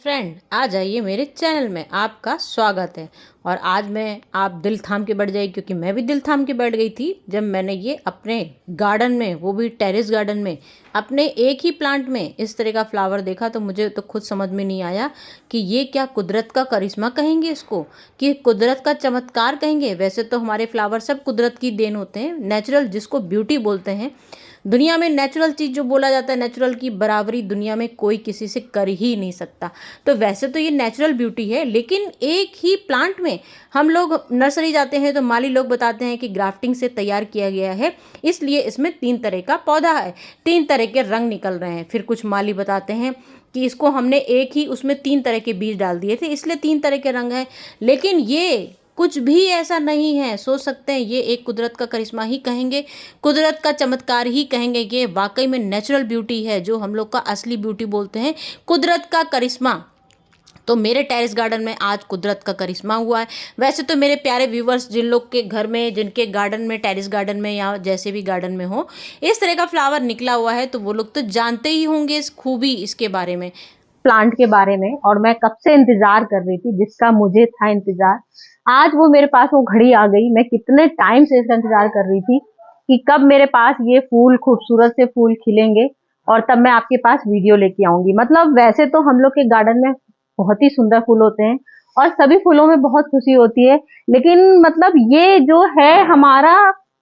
Friend आ जाइए मेरे channel में, आपका स्वागत है। और आज मैं आप दिल थाम के बैठ जाइए, क्योंकि मैं भी दिल थाम के बैठ गई थी जब मैंने ये अपने गार्डन में, वो भी टेरेस गार्डन में, अपने एक ही प्लांट में इस तरह का फ्लावर देखा। तो मुझे तो खुद समझ में नहीं आया कि ये क्या कुदरत का करिश्मा कहेंगे इसको, कि कुदरत का चमत्कार कहेंगे। वैसे तो हमारे फ्लावर सब कुदरत की देन होते हैं, नेचुरल, जिसको ब्यूटी बोलते हैं। दुनिया में नेचुरल चीज़ जो बोला जाता है, नेचुरल की बराबरी दुनिया में कोई किसी से कर ही नहीं सकता। तो वैसे तो ये नेचुरल ब्यूटी है, लेकिन एक ही प्लांट में हम लोग नर्सरी जाते हैं तो माली लोग बताते हैं कि ग्राफ्टिंग से तैयार किया गया है, इसलिए इसमें 3 तरह का पौधा है, 3 तरह के रंग निकल रहे हैं। फिर कुछ माली बताते हैं कि इसको हमने एक ही उसमें 3 तरह के बीज डाल दिए थे, इसलिए 3 तरह के रंग हैं। लेकिन ये कुछ भी ऐसा नहीं है। सोच सकते हैं ये एक कुदरत का करिश्मा ही कहेंगे, कुदरत का चमत्कार ही कहेंगे। ये वाकई में नेचुरल ब्यूटी है, जो हम लोग का असली ब्यूटी बोलते हैं, कुदरत का करिश्मा। तो मेरे टेरेस गार्डन में आज कुदरत का करिश्मा हुआ है। वैसे तो मेरे प्यारे व्यूवर्स, जिन लोग के घर में, जिनके गार्डन में, टेरेस गार्डन में या जैसे भी गार्डन में हो, इस तरह का फ्लावर निकला हुआ है, तो वो लोग तो जानते ही होंगे इस खूबी, इसके बारे में, प्लांट के बारे में। और मैं कब से इंतजार कर रही थी, जिसका मुझे था इंतजार, आज वो मेरे पास वो घड़ी आ गई। मैं कितने टाइम से इसका इंतजार कर रही थी कि कब मेरे पास ये फूल, खूबसूरत से फूल खिलेंगे और तब मैं आपके पास वीडियो लेके आऊंगी। मतलब वैसे तो हम लोग के गार्डन में बहुत ही सुंदर फूल होते हैं और सभी फूलों में बहुत खुशी होती है, लेकिन मतलब ये जो है हमारा,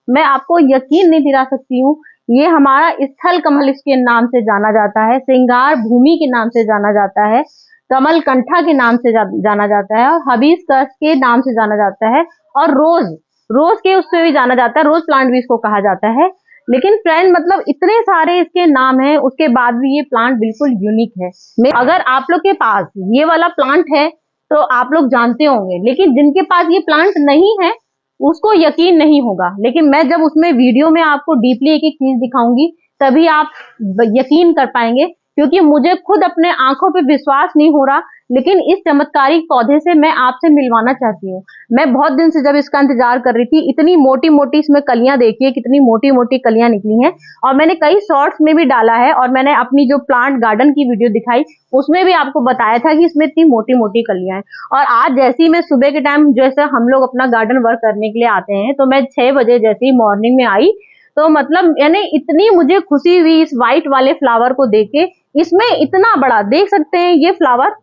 मैं आपको यकीन नहीं दिला सकती हूँ, ये हमारा स्थल कमल इसके नाम से जाना जाता है, श्रृंगार भूमि के नाम से जाना जाता है, कमल कंठा के नाम से जाना जाता है, और हबिस्कस के नाम से जाना जाता है, और रोज, रोज के उससे भी जाना जाता है, रोज प्लांट भी इसको कहा जाता है। लेकिन फ्रेंड, मतलब इतने सारे इसके नाम हैं, उसके बाद भी ये प्लांट बिल्कुल यूनिक है। अगर आप लोग के पास ये वाला प्लांट है तो आप लोग जानते होंगे, लेकिन जिनके पास ये प्लांट नहीं है उसको यकीन नहीं होगा। लेकिन मैं जब उसमें वीडियो में आपको डीपली एक एक चीज दिखाऊंगी, तभी आप यकीन कर पाएंगे, क्योंकि मुझे खुद अपने आंखों पे विश्वास नहीं हो रहा। लेकिन इस चमत्कारिक पौधे से मैं आपसे मिलवाना चाहती हूँ। मैं बहुत दिन से जब इसका इंतजार कर रही थी, इतनी मोटी मोटी इसमें कलियां देखिए, कितनी मोटी मोटी कलियां निकली हैं। और मैंने कई शॉर्ट्स में भी डाला है, और मैंने अपनी जो प्लांट गार्डन की वीडियो दिखाई उसमें भी आपको बताया था कि इसमें इतनी मोटी मोटी कलियां हैं। और आज जैसे ही मैं सुबह के टाइम, जैसे हम लोग अपना गार्डन वर्क करने के लिए आते हैं, तो मैं 6 बजे जैसे ही मॉर्निंग में आई, तो मतलब यानी इतनी मुझे खुशी हुई इस व्हाइट वाले फ्लावर को देख के। इसमें इतना बड़ा देख सकते हैं ये फ्लावर,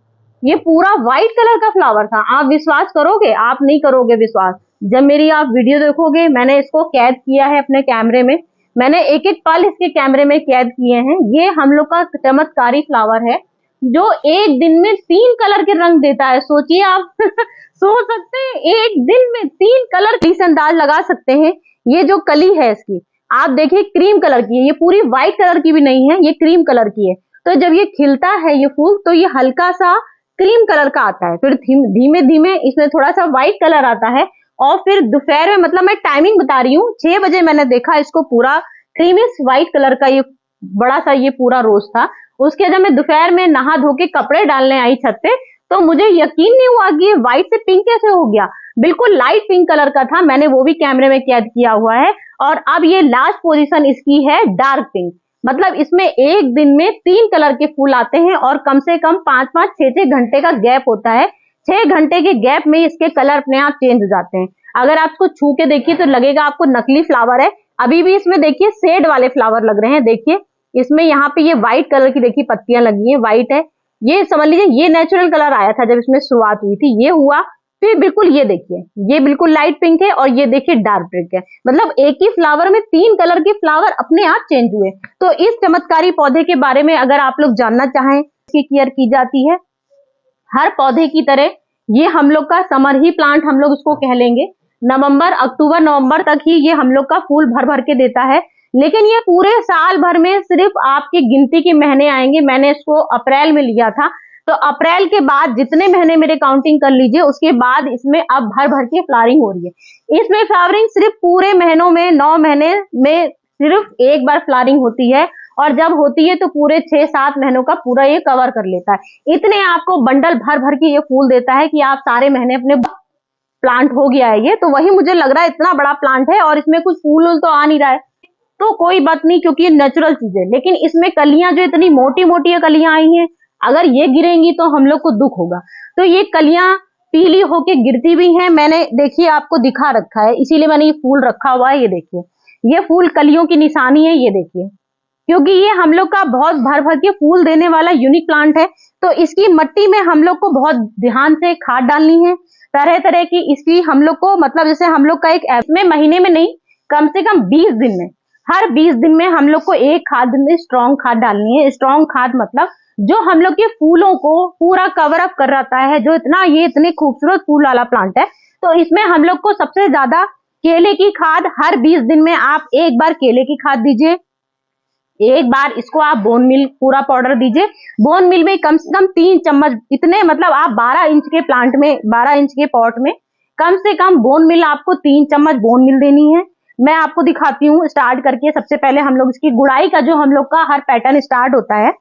ये पूरा व्हाइट कलर का फ्लावर था। आप विश्वास करोगे? आप नहीं करोगे विश्वास। जब मेरी आप वीडियो देखोगे, मैंने इसको कैद किया है अपने कैमरे में, मैंने एक एक पल इसके कैमरे में कैद किए हैं। ये हम लोग का चमत्कारी फ्लावर है, जो एक दिन में 3 कलर के रंग देता है। सोचिए आप सोच सकते हैं, एक दिन में 3 कलर से अंदाज लगा सकते हैं। ये जो कली है इसकी, आप देखिए क्रीम कलर की है, ये पूरी व्हाइट कलर की भी नहीं है, ये क्रीम कलर की है। तो जब ये खिलता है ये फूल, तो ये हल्का सा क्रीम कलर का आता है, फिर धीमे धीमे इसमें थोड़ा सा व्हाइट कलर आता है, और फिर दोपहर में, मतलब मैं टाइमिंग बता रही हूँ, 6 बजे मैंने देखा इसको, पूरा क्रीमिश व्हाइट कलर का ये बड़ा सा ये पूरा रोज था। उसके जब मैं दोपहर में नहा धो के कपड़े डालने आई छत पे, तो मुझे यकीन नहीं हुआ कि ये व्हाइट से पिंक कैसे हो गया। बिल्कुल लाइट पिंक कलर का था, मैंने वो भी कैमरे में कैद किया हुआ है। और अब ये लास्ट पोजीशन इसकी है डार्क पिंक। मतलब इसमें एक दिन में 3 कलर के फूल आते हैं, और कम से कम 5-5, 6-6 घंटे का गैप होता है। 6 घंटे के गैप में इसके कलर अपने आप चेंज हो जाते हैं। अगर आप इसको छू के देखिए तो लगेगा आपको नकली फ्लावर है। अभी भी इसमें देखिए शेड वाले फ्लावर लग रहे हैं। देखिए इसमें यहाँ पे ये व्हाइट कलर की देखिए पत्तियां लगी हैं, व्हाइट है। ये समझ लीजिए ये नेचुरल कलर आया था जब इसमें शुरुआत हुई थी, ये हुआ। फिर बिल्कुल ये देखिए, ये बिल्कुल लाइट पिंक है, और ये देखिए डार्क पिंक है। मतलब एक ही फ्लावर में 3 कलर के फ्लावर अपने आप चेंज हुए। तो इस चमत्कारी पौधे के बारे में अगर आप लोग जानना चाहें, इसकी केयर की जाती है हर पौधे की तरह। ये हम लोग का समर ही प्लांट हम लोग इसको कह लेंगे। नवंबर, अक्टूबर, नवंबर तक ही ये हम लोग का फूल भर भर के देता है। लेकिन ये पूरे साल भर में सिर्फ आपकी गिनती के महीने आएंगे। मैंने इसको अप्रैल में लिया था, तो अप्रैल के बाद जितने महीने मेरे काउंटिंग कर लीजिए, उसके बाद इसमें अब भर भर के फ्लावरिंग हो रही है। इसमें फ्लावरिंग सिर्फ पूरे महीनों में, 9 महीने में सिर्फ एक बार फ्लावरिंग होती है, और जब होती है तो पूरे 6-7 महीनों का पूरा ये कवर कर लेता है। इतने आपको बंडल भर भर के ये फूल देता है कि आप सारे महीने अपने प्लांट हो गया है ये। तो वही मुझे लग रहा है इतना बड़ा प्लांट है, और इसमें कुछ फूल तो आ नहीं रहा है, तो कोई बात नहीं, क्योंकि ये नेचुरल चीज है। लेकिन इसमें कलियां जो इतनी मोटी मोटी कलियां आई हैं, अगर ये गिरेंगी तो हम लोग को दुख होगा। तो ये कलियां पीली होके गिरती भी हैं, मैंने देखिए आपको दिखा रखा है, इसीलिए मैंने ये फूल रखा हुआ है। ये देखिए, ये फूल कलियों की निशानी है, ये देखिए, क्योंकि ये हम लोग का बहुत भर भर के फूल देने वाला यूनिक प्लांट है। तो इसकी मट्टी में हम लोग को बहुत ध्यान से खाद डालनी है, तरह तरह की इसकी हम लोग को, मतलब जैसे हम लोग का एक में महीने में नहीं, कम से कम 20 दिन में, हर 20 दिन में हम लोग को एक खाद में स्ट्रॉन्ग खाद डालनी है। स्ट्रॉन्ग खाद मतलब जो हम लोग के फूलों को पूरा कवर अप कर रहता है, जो ये इतने खूबसूरत फूल वाला प्लांट है, तो इसमें हम लोग को सबसे ज्यादा केले की खाद, हर 20 दिन में आप एक बार केले की खाद दीजिए, एक बार इसको आप बोन मिल पूरा पाउडर दीजिए। बोन मिल में कम से कम 3 चम्मच, इतने मतलब आप 12 इंच के प्लांट में, 12 इंच के पॉट में कम से कम बोन मिल आपको 3 चम्मच बोन मिल देनी है। मैं आपको दिखाती हूँ स्टार्ट करके। सबसे पहले हम लोग इसकी गुड़ाई का जो हम लोग का हर पैटर्न स्टार्ट होता है,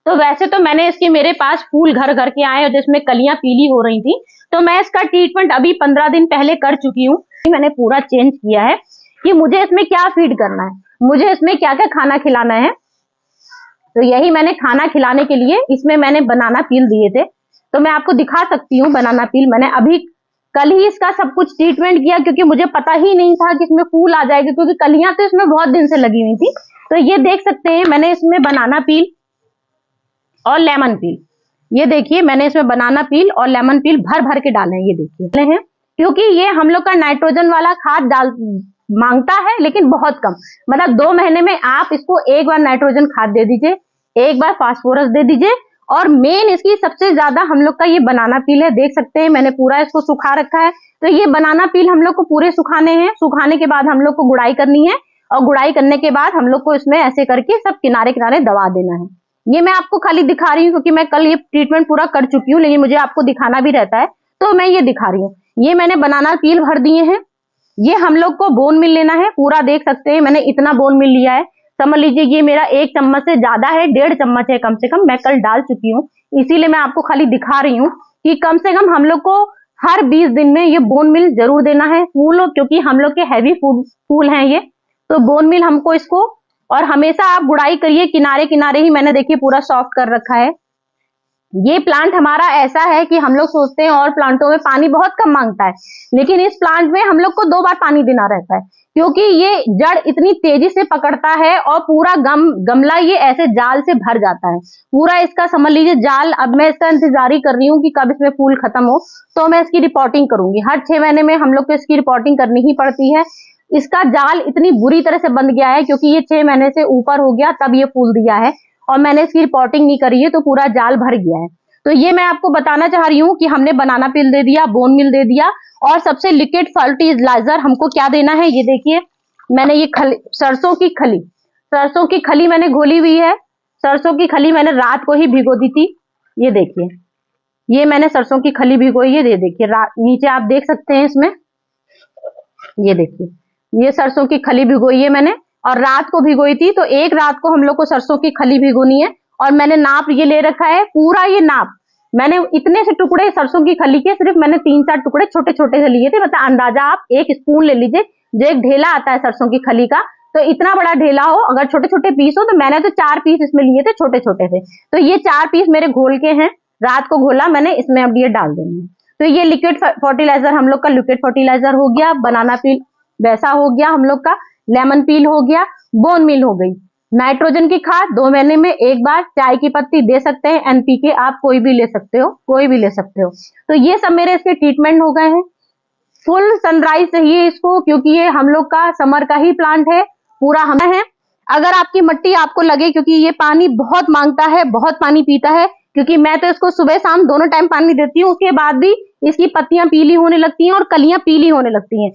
तो वैसे तो मैंने इसके, मेरे पास फूल घर घर के आए और जिसमें कलियां पीली हो रही थी, तो मैं इसका ट्रीटमेंट अभी 15 दिन पहले कर चुकी हूँ। मैंने पूरा चेंज किया है कि मुझे इसमें क्या फीड करना है, मुझे इसमें क्या क्या खाना खिलाना है। तो यही मैंने खाना खिलाने के लिए इसमें मैंने बनाना पील दिए थे, तो मैं आपको दिखा सकती हूँ। बनाना पील मैंने अभी कल ही इसका सब कुछ ट्रीटमेंट किया, क्योंकि मुझे पता ही नहीं था कि इसमें फूल आ जाएगा, क्योंकि कलियां तो इसमें बहुत दिन से लगी हुई थी। तो ये देख सकते हैं मैंने इसमें बनाना पील और लेमन पील, ये देखिए मैंने इसमें बनाना पील और लेमन पील भर भर के डाले हैं, ये देखिए हैं, क्योंकि ये हम लोग का नाइट्रोजन वाला खाद डाल मांगता है, लेकिन बहुत कम, मतलब 2 महीने में आप इसको एक बार नाइट्रोजन खाद दे दीजिए, एक बार फास्फोरस दे दीजिए। और मेन इसकी सबसे ज्यादा हम लोग का ये बनाना पील है, देख सकते हैं मैंने पूरा इसको सुखा रखा है। तो ये बनाना पील हम लोग को पूरे सुखाने हैं, सुखाने के बाद हम लोग को गुड़ाई करनी है, और गुड़ाई करने के बाद हम लोग को इसमें ऐसे करके सब किनारे किनारे दबा देना है। ये मैं आपको खाली दिखा रही हूँ, क्योंकि मैं कल ये ट्रीटमेंट पूरा कर चुकी हूँ, लेकिन मुझे आपको दिखाना भी रहता है, तो मैं ये दिखा रही हूँ। ये मैंने बनाना पील भर दिए हैं। ये हम लोग को बोन मिल लेना है पूरा, देख सकते हैं मैंने इतना बोन मिल लिया है, समझ लीजिए ये मेरा 1 चम्मच से ज्यादा है, 1.5 चम्मच है कम से कम, मैं कल डाल चुकी हूँ, इसीलिए मैं आपको खाली दिखा रही हूँ कि कम से कम हम लोग को हर 20 दिन में ये बोन मिल जरूर देना है फूल, क्योंकि हम लोग के हैवी फूल हैं ये, तो बोन मिल हमको इसको, और हमेशा आप गुड़ाई करिए, किनारे किनारे ही मैंने देखिए पूरा सॉफ्ट कर रखा है। ये प्लांट हमारा ऐसा है कि हम लोग सोचते हैं और प्लांटों में पानी बहुत कम मांगता है, लेकिन इस प्लांट में हम लोग को 2 बार पानी देना रहता है, क्योंकि ये जड़ इतनी तेजी से पकड़ता है, और पूरा गमला ये ऐसे जाल से भर जाता है पूरा इसका, समझ लीजिए जाल। अब मैं इसका इंतजार ही कर रही हूँ कि कब इसमें फूल खत्म हो, तो मैं इसकी रिपोर्टिंग करूंगी। हर 6 महीने में हम लोग को इसकी रिपोर्टिंग करनी ही पड़ती है। इसका जाल इतनी बुरी तरह से बंध गया है, क्योंकि ये 6 महीने से ऊपर हो गया तब ये फूल दिया है, और मैंने इसकी रिपोर्टिंग नहीं करी है, तो पूरा जाल भर गया है। तो ये मैं आपको बताना चाह रही हूँ कि हमने बनाना पील दे दिया, बोन मिल दे दिया, और सबसे लिक्विड फर्टिलाइजर हमको क्या देना है, ये देखिए मैंने ये सरसों की खली मैंने घोली हुई है। सरसों की खली मैंने रात को ही भिगो दी थी, ये देखिए, ये मैंने सरसों की खली भिगोई है, ये देखिए नीचे आप देख सकते हैं इसमें, ये देखिए ये सरसों की खली भिगोई है मैंने, और रात को भिगोई थी। तो एक रात को हम लोग को सरसों की खली भिगोनी है, और मैंने नाप ये ले रखा है पूरा, ये नाप मैंने इतने से टुकड़े सरसों की खली के, सिर्फ मैंने 3-4 टुकड़े छोटे छोटे से लिए थे, मतलब अंदाजा आप 1 स्पून ले लीजिए, जो एक ढेला आता है सरसों की खली का, तो इतना बड़ा ढेला हो, अगर छोटे छोटे पीस हो, तो मैंने तो 4 पीस इसमें लिए थे छोटे छोटे से, तो ये 4 पीस मेरे घोल के हैं, रात को घोला मैंने, इसमें अब ये डाल देना है। तो ये लिक्विड फर्टिलाइजर हम लोग का लिक्विड फर्टिलाइजर हो गया, बनाना पील वैसा हो गया हम लोग का, लेमन पील हो गया, बोन मिल हो गई, नाइट्रोजन की खाद 2 महीने में एक बार, चाय की पत्ती दे सकते हैं, एनपीके आप कोई भी ले सकते हो, कोई भी ले सकते हो। तो ये सब मेरे इसके ट्रीटमेंट हो गए हैं। फुल सनराइज चाहिए इसको, क्योंकि ये हम लोग का समर का ही प्लांट है, पूरा हमें है। अगर आपकी मिट्टी आपको लगे, क्योंकि ये पानी बहुत मांगता है, बहुत पानी पीता है, क्योंकि मैं तो इसको सुबह शाम दोनों टाइम पानी देती हूँ, उसके बाद भी इसकी पत्तियां पीली होने लगती हैं और कलियां पीली होने लगती हैं।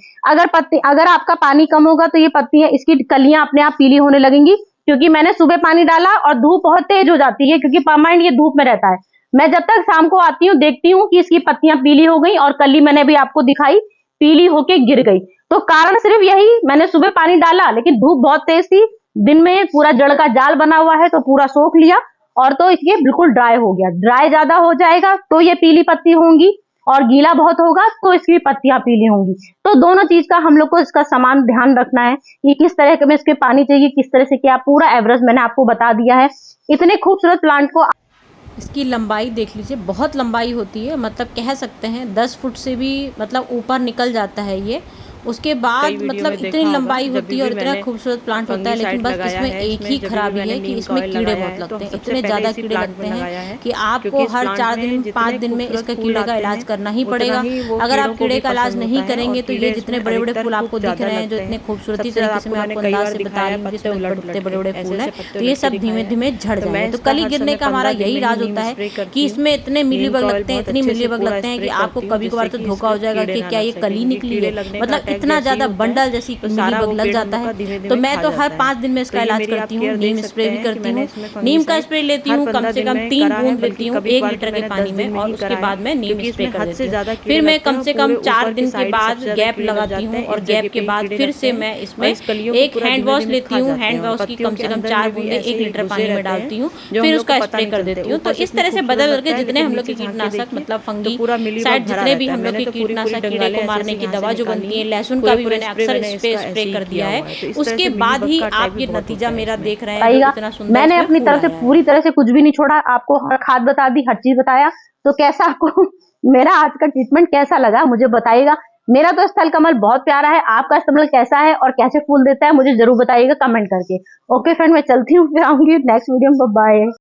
अगर आपका पानी कम होगा, तो ये पत्तियां, इसकी कलियां अपने आप पीली होने लगेंगी, क्योंकि मैंने सुबह पानी डाला और धूप बहुत तेज हो जाती है, क्योंकि परमानेंट ये धूप में रहता है। मैं जब तक शाम को आती हूँ, देखती हूँ कि इसकी पत्तियां पीली हो गई, और कली मैंने भी आपको दिखाई पीली होके गिर गई। तो कारण सिर्फ यही, मैंने सुबह पानी डाला, लेकिन धूप बहुत तेज थी, दिन में पूरा जड़ का जाल बना हुआ है, तो पूरा सोख लिया, और तो ये बिल्कुल ड्राई हो गया। ड्राई ज्यादा हो जाएगा तो ये पीली पत्ती होंगी, और गीला बहुत होगा तो इसकी पत्तियां पीली होंगी। तो दोनों चीज का हम लोग को इसका समान ध्यान रखना है कि किस तरह के में इसके पानी चाहिए, किस तरह से क्या, पूरा एवरेज मैंने आपको बता दिया है। इतने खूबसूरत प्लांट को इसकी लंबाई देख लीजिए, बहुत लंबाई होती है, मतलब कह सकते हैं 10 फुट से भी मतलब ऊपर निकल जाता है ये। उसके बाद मतलब इतनी लंबाई होती है और इतना खूबसूरत प्लांट होता है, लेकिन बस इसमें एक ही खराबी है कि इसमें कीड़े बहुत लगते हैं। इतने ज़्यादा कीड़े लगते हैं कि आपको हर 4 दिन 5 दिन में इसका कीड़े का इलाज करना ही पड़ेगा। अगर आप कीड़े का इलाज नहीं करेंगे तो ये जितने बड़े बड़े फूल आपको दिख रहे हैं, जो इतने खूबसूरती तरीके से मैं आपको अंदाज से बता रही हूँ, जिसमें इतने बड़े बड़े फूल हैं, तो ये सब धीमे धीमे झड़ जाएंगे। तो कली गिरने का हमारा यही राज होता है कि इसमें इतने मिलीबग लगते हैं, इतने मिलीबग लगते हैं कि आपको कभी कभार तो धोखा हो जाएगा कि क्या ये कली निकली है, मतलब इतना ज्यादा बंडल जैसी मिलीबग लग जाता है। तो मैं तो हर 5 दिन में इसका इलाज करती हूँ, नीम स्प्रे भी करती हूँ। नीम का स्प्रे लेती हूँ, कम से कम 3 बूंद लेती हूँ 1 लीटर के पानी में, और उसके बाद मैं नीम स्प्रे कर देती हूँ। फिर मैं कम से कम 4 दिन के बाद गैप लगाती हूँ, और गैप के बाद फिर से मैं इसमें एक हैंड वॉश लेती हूँ। हैंड वॉश की कम से कम 4 बूंदे 1 लीटर पानी में डालती हूँ, फिर उसका स्प्रे कर देती हूँ। तो इस तरह से बदल करके जितने हम लोग के कीटनाशक, मतलब फंगी साइड जितने भी हम लोग के कीटनाशक कीड़े को मारने की दवा जो बनती है, लहसुन का भी मैंने अक्सर स्प्रे कर दिया है। उसके बाद ही आप ये नतीजा मेरा देख रहे हैं, इतना सुंदर मैंने अपनी तरफ से पूरी तरह से कुछ भी नहीं छोड़ा, आपको हर खाद बता दी, हर चीज बताया। तो कैसा आपको मेरा आज का ट्रीटमेंट कैसा लगा मुझे बताइएगा। मेरा तो स्थल कमल बहुत प्यारा है, आपका स्थल कमल कैसा है और कैसे फूल देता है मुझे जरूर बताइएगा कमेंट करके। ओके फ्रेंड, मैं चलती हूँ, फिर आऊंगी नेक्स्ट वीडियो में। बाय।